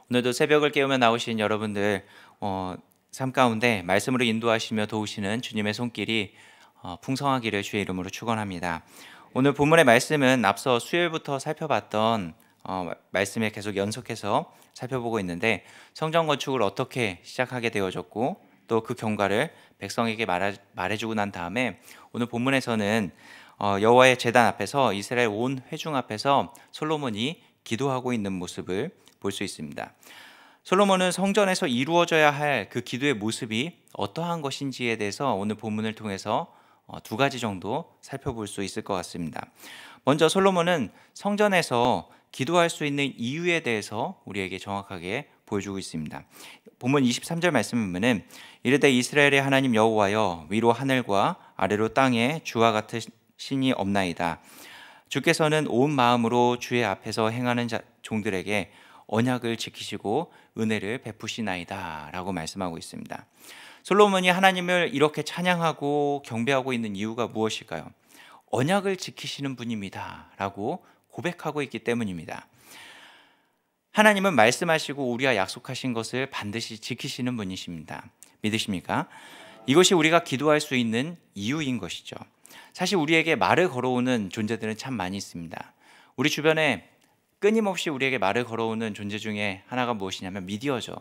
오늘도 새벽을 깨우며 나오신 여러분들 삶 가운데 말씀으로 인도하시며 도우시는 주님의 손길이 풍성하기를 주의 이름으로 축원합니다. 오늘 본문의 말씀은 앞서 수요일부터 살펴봤던 말씀에 계속 연속해서 살펴보고 있는데, 성전 건축을 어떻게 시작하게 되어졌고 또 그 경과를 백성에게 말해주고 난 다음에 오늘 본문에서는 여호와의 제단 앞에서 이스라엘 온 회중 앞에서 솔로몬이 기도하고 있는 모습을 볼 수 있습니다. 솔로몬은 성전에서 이루어져야 할 그 기도의 모습이 어떠한 것인지에 대해서 오늘 본문을 통해서 두 가지 정도 살펴볼 수 있을 것 같습니다. 먼저 솔로몬은 성전에서 기도할 수 있는 이유에 대해서 우리에게 정확하게 보여주고 있습니다. 본문 23절 말씀을 보면 이르되 이스라엘의 하나님 여호와여, 위로 하늘과 아래로 땅에 주와 같은 신이 없나이다. 주께서는 온 마음으로 주의 앞에서 행하는 종들에게 언약을 지키시고 은혜를 베푸시나이다 라고 말씀하고 있습니다. 솔로몬이 하나님을 이렇게 찬양하고 경배하고 있는 이유가 무엇일까요? 언약을 지키시는 분입니다 라고 고백하고 있기 때문입니다. 하나님은 말씀하시고 우리와 약속하신 것을 반드시 지키시는 분이십니다. 믿으십니까? 이것이 우리가 기도할 수 있는 이유인 것이죠. 사실 우리에게 말을 걸어오는 존재들은 참 많이 있습니다. 우리 주변에 끊임없이 우리에게 말을 걸어오는 존재 중에 하나가 무엇이냐면 미디어죠.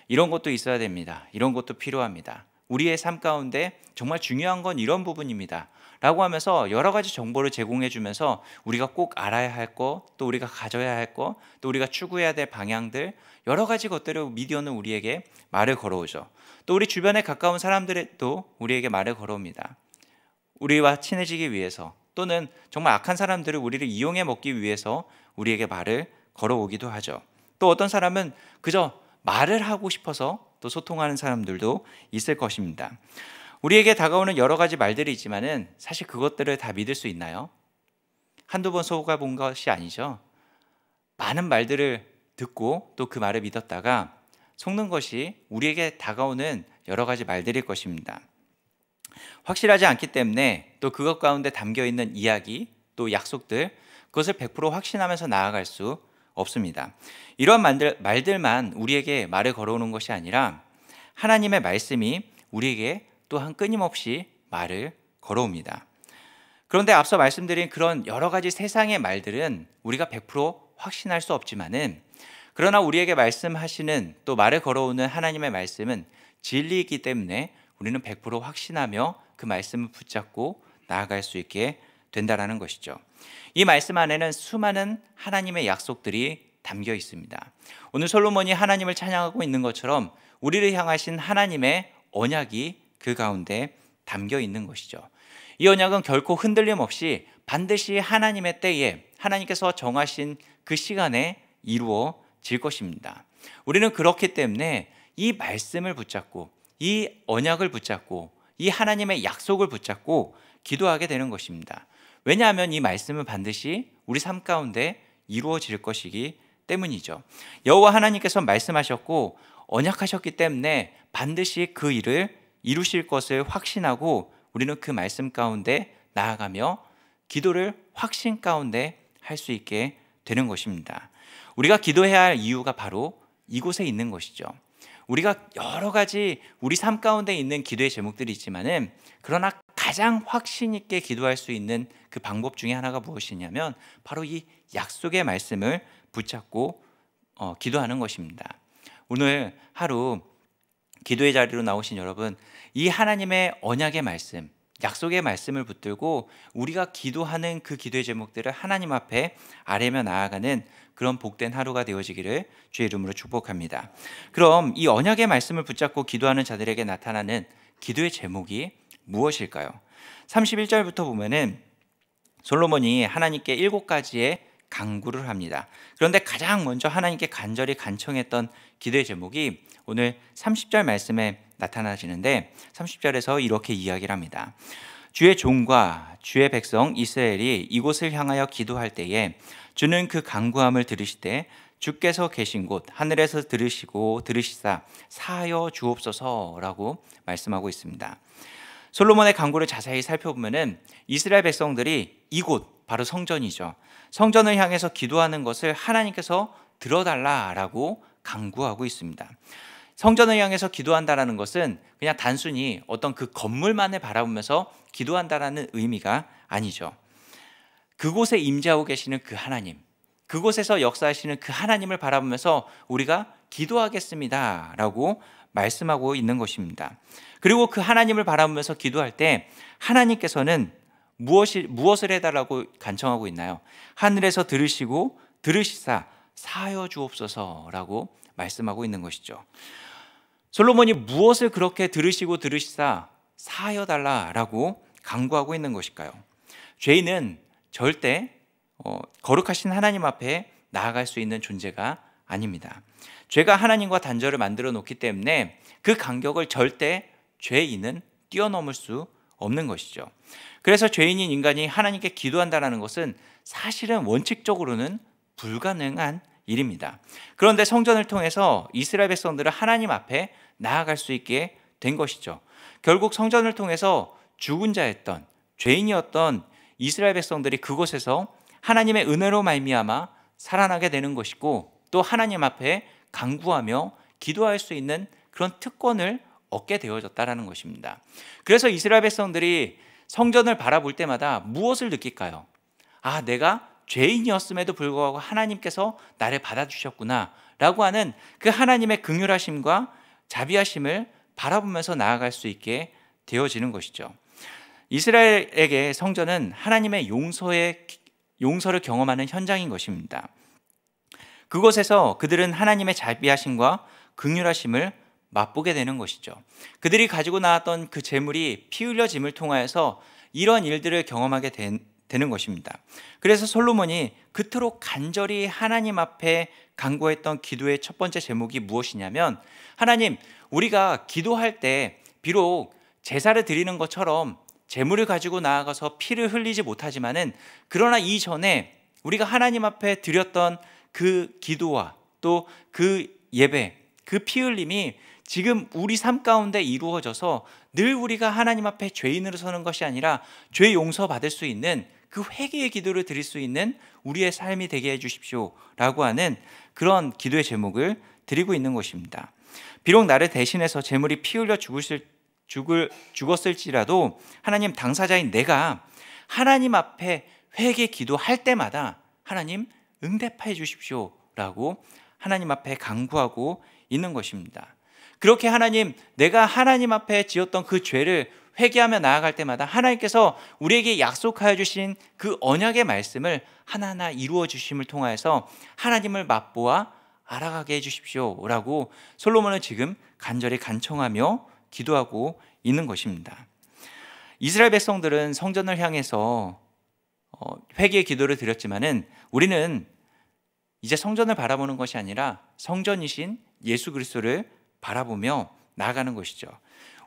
이런 것도 있어야 됩니다. 이런 것도 필요합니다. 우리의 삶 가운데 정말 중요한 건 이런 부분입니다 라고 하면서 여러 가지 정보를 제공해 주면서 우리가 꼭 알아야 할 것, 또 우리가 가져야 할 것, 또 우리가 추구해야 될 방향들, 여러 가지 것들을 미디어는 우리에게 말을 걸어오죠. 또 우리 주변에 가까운 사람들도 우리에게 말을 걸어옵니다. 우리와 친해지기 위해서, 또는 정말 악한 사람들을 우리를 이용해 먹기 위해서 우리에게 말을 걸어오기도 하죠. 또 어떤 사람은 그저 말을 하고 싶어서 또 소통하는 사람들도 있을 것입니다. 우리에게 다가오는 여러 가지 말들이 있지만은 사실 그것들을 다 믿을 수 있나요? 한두 번 속아본 것이 아니죠. 많은 말들을 듣고 또 그 말을 믿었다가 속는 것이 우리에게 다가오는 여러 가지 말들일 것입니다. 확실하지 않기 때문에 또 그것 가운데 담겨있는 이야기, 또 약속들, 그것을 100% 확신하면서 나아갈 수 없습니다. 이런 말들만 우리에게 말을 걸어오는 것이 아니라 하나님의 말씀이 우리에게 또한 끊임없이 말을 걸어옵니다. 그런데 앞서 말씀드린 그런 여러 가지 세상의 말들은 우리가 100% 확신할 수 없지만은, 그러나 우리에게 말씀하시는 또 말을 걸어오는 하나님의 말씀은 진리이기 때문에 우리는 100% 확신하며 그 말씀을 붙잡고 나아갈 수 있게 된다라는 것이죠. 이 말씀 안에는 수많은 하나님의 약속들이 담겨 있습니다. 오늘 솔로몬이 하나님을 찬양하고 있는 것처럼 우리를 향하신 하나님의 언약이 그 가운데 담겨 있는 것이죠. 이 언약은 결코 흔들림 없이 반드시 하나님의 때에, 하나님께서 정하신 그 시간에 이루어질 것입니다. 우리는 그렇기 때문에 이 말씀을 붙잡고, 이 언약을 붙잡고, 이 하나님의 약속을 붙잡고 기도하게 되는 것입니다. 왜냐하면 이 말씀은 반드시 우리 삶 가운데 이루어질 것이기 때문이죠. 여호와 하나님께서 말씀하셨고 언약하셨기 때문에 반드시 그 일을 이루실 것을 확신하고 우리는 그 말씀 가운데 나아가며 기도를 확신 가운데 할 수 있게 되는 것입니다. 우리가 기도해야 할 이유가 바로 이곳에 있는 것이죠. 우리가 여러 가지 우리 삶 가운데 있는 기도의 제목들이 있지만은, 그러나 가장 확신 있게 기도할 수 있는 그 방법 중에 하나가 무엇이냐면 바로 이 약속의 말씀을 붙잡고 기도하는 것입니다. 오늘 하루 기도의 자리로 나오신 여러분, 이 하나님의 언약의 말씀, 약속의 말씀을 붙들고 우리가 기도하는 그 기도의 제목들을 하나님 앞에 아뢰며 나아가는 그런 복된 하루가 되어지기를 주의 이름으로 축복합니다. 그럼 이 언약의 말씀을 붙잡고 기도하는 자들에게 나타나는 기도의 제목이 무엇일까요? 31절부터 보면은 솔로몬이 하나님께 7가지의 간구를 합니다. 그런데 가장 먼저 하나님께 간절히 간청했던 기도의 제목이 오늘 30절 말씀에 나타나지는데, 30절에서 이렇게 이야기를 합니다. 주의 종과 주의 백성 이스라엘이 이곳을 향하여 기도할 때에 주는 그 간구함을 들으시되 주께서 계신 곳 하늘에서 들으시고 들으시사 사하여 주옵소서라고 말씀하고 있습니다. 솔로몬의 간구를 자세히 살펴보면은 이스라엘 백성들이 이곳, 바로 성전이죠, 성전을 향해서 기도하는 것을 하나님께서 들어달라라고 강구하고 있습니다. 성전을 향해서 기도한다라는 것은 그냥 단순히 어떤 그 건물만을 바라보면서 기도한다라는 의미가 아니죠. 그곳에 임재하고 계시는 그 하나님, 그곳에서 역사하시는 그 하나님을 바라보면서 우리가 기도하겠습니다라고 말씀하고 있는 것입니다. 그리고 그 하나님을 바라보면서 기도할 때 하나님께서는 무엇을 해달라고 간청하고 있나요? 하늘에서 들으시고 들으시사 사하여 주옵소서라고 말씀하고 있는 것이죠. 솔로몬이 무엇을 그렇게 들으시고 들으시사 사하여 달라라고 간구하고 있는 것일까요? 죄인은 절대 거룩하신 하나님 앞에 나아갈 수 있는 존재가 아닙니다. 죄가 하나님과 단절을 만들어 놓기 때문에 그 간격을 절대 죄인은 뛰어넘을 수 없는 것이죠. 그래서 죄인인 인간이 하나님께 기도한다는 것은 사실은 원칙적으로는 불가능한 일입니다. 그런데 성전을 통해서 이스라엘 백성들은 하나님 앞에 나아갈 수 있게 된 것이죠. 결국 성전을 통해서 죽은 자였던 죄인이었던 이스라엘 백성들이 그곳에서 하나님의 은혜로 말미암아 살아나게 되는 것이고, 또 하나님 앞에 간구하며 기도할 수 있는 그런 특권을 얻게 되어졌다는 것입니다. 그래서 이스라엘 백성들이 성전을 바라볼 때마다 무엇을 느낄까요? 아, 내가 죄인이었음에도 불구하고 하나님께서 나를 받아주셨구나 라고 하는 그 하나님의 긍휼하심과 자비하심을 바라보면서 나아갈 수 있게 되어지는 것이죠. 이스라엘에게 성전은 하나님의 용서를 경험하는 현장인 것입니다. 그곳에서 그들은 하나님의 자비하심과 긍휼하심을 맛보게 되는 것이죠. 그들이 가지고 나왔던 그 재물이 피 흘려짐을 통하여서 이런 일들을 경험하게 되는 것입니다. 그래서 솔로몬이 그토록 간절히 하나님 앞에 간구했던 기도의 첫 번째 제목이 무엇이냐면, 하나님, 우리가 기도할 때 비록 제사를 드리는 것처럼 제물을 가지고 나아가서 피를 흘리지 못하지만은, 그러나 이전에 우리가 하나님 앞에 드렸던 그 기도와 또 그 예배, 그 피 흘림이 지금 우리 삶 가운데 이루어져서 늘 우리가 하나님 앞에 죄인으로 서는 것이 아니라 죄 용서받을 수 있는 그 회개의 기도를 드릴 수 있는 우리의 삶이 되게 해주십시오 라고 하는 그런 기도의 제목을 드리고 있는 것입니다. 비록 나를 대신해서 제물이 피 흘려 죽었을지라도 하나님, 당사자인 내가 하나님 앞에 회개 기도할 때마다 하나님 응답해 주십시오 라고 하나님 앞에 간구하고 있는 것입니다. 그렇게 하나님, 내가 하나님 앞에 지었던 그 죄를 회개하며 나아갈 때마다 하나님께서 우리에게 약속하여 주신 그 언약의 말씀을 하나하나 이루어 주심을 통하여서 하나님을 맛보아 알아가게 해주십시오 라고 솔로몬은 지금 간절히 간청하며 기도하고 있는 것입니다. 이스라엘 백성들은 성전을 향해서 회개의 기도를 드렸지만은 우리는 이제 성전을 바라보는 것이 아니라 성전이신 예수 그리스도를 바라보며 나아가는 것이죠.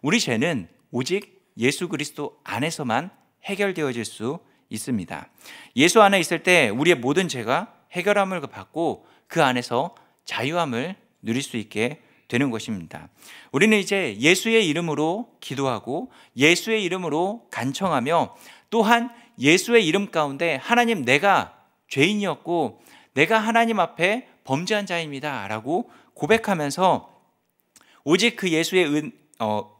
우리 죄는 오직 예수 그리스도 안에서만 해결되어질 수 있습니다. 예수 안에 있을 때 우리의 모든 죄가 해결함을 받고 그 안에서 자유함을 누릴 수 있게 되는 것입니다. 우리는 이제 예수의 이름으로 기도하고 예수의 이름으로 간청하며, 또한 예수의 이름 가운데 하나님, 내가 죄인이었고 내가 하나님 앞에 범죄한 자입니다 라고 고백하면서 오직 그 예수의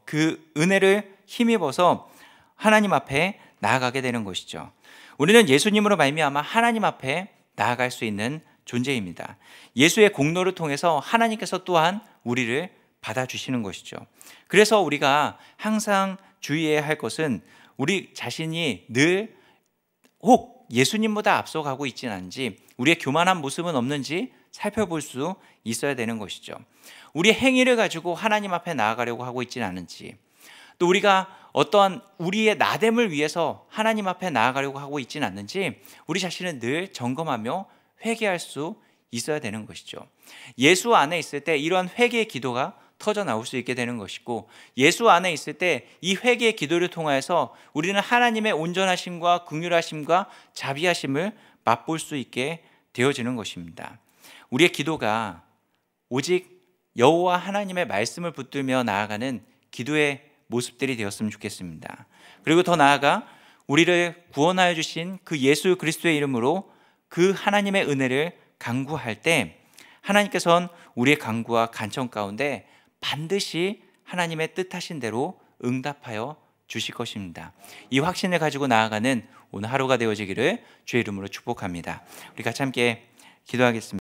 그 은혜를 힘입어서 하나님 앞에 나아가게 되는 것이죠. 우리는 예수님으로 말미암아 하나님 앞에 나아갈 수 있는 존재입니다. 예수의 공로를 통해서 하나님께서 또한 우리를 받아주시는 것이죠. 그래서 우리가 항상 주의해야 할 것은 우리 자신이 늘 혹 예수님보다 앞서가고 있지는 않은지, 우리의 교만한 모습은 없는지 살펴볼 수 있어야 되는 것이죠. 우리의 행위를 가지고 하나님 앞에 나아가려고 하고 있지는 않은지, 또 우리가 어떠한 우리의 나됨을 위해서 하나님 앞에 나아가려고 하고 있지는 않는지 우리 자신을 늘 점검하며 회개할 수 있어야 되는 것이죠. 예수 안에 있을 때 이러한 회개의 기도가 터져 나올 수 있게 되는 것이고, 예수 안에 있을 때 이 회개의 기도를 통하여서 우리는 하나님의 온전하심과 긍휼하심과 자비하심을 맛볼 수 있게 되어지는 것입니다. 우리의 기도가 오직 여호와 하나님의 말씀을 붙들며 나아가는 기도의 모습들이 되었으면 좋겠습니다. 그리고 더 나아가 우리를 구원하여 주신 그 예수 그리스도의 이름으로 그 하나님의 은혜를 간구할 때 하나님께서는 우리의 간구와 간청 가운데 반드시 하나님의 뜻하신 대로 응답하여 주실 것입니다. 이 확신을 가지고 나아가는 오늘 하루가 되어지기를 주의 이름으로 축복합니다. 우리 같이 함께 기도하겠습니다.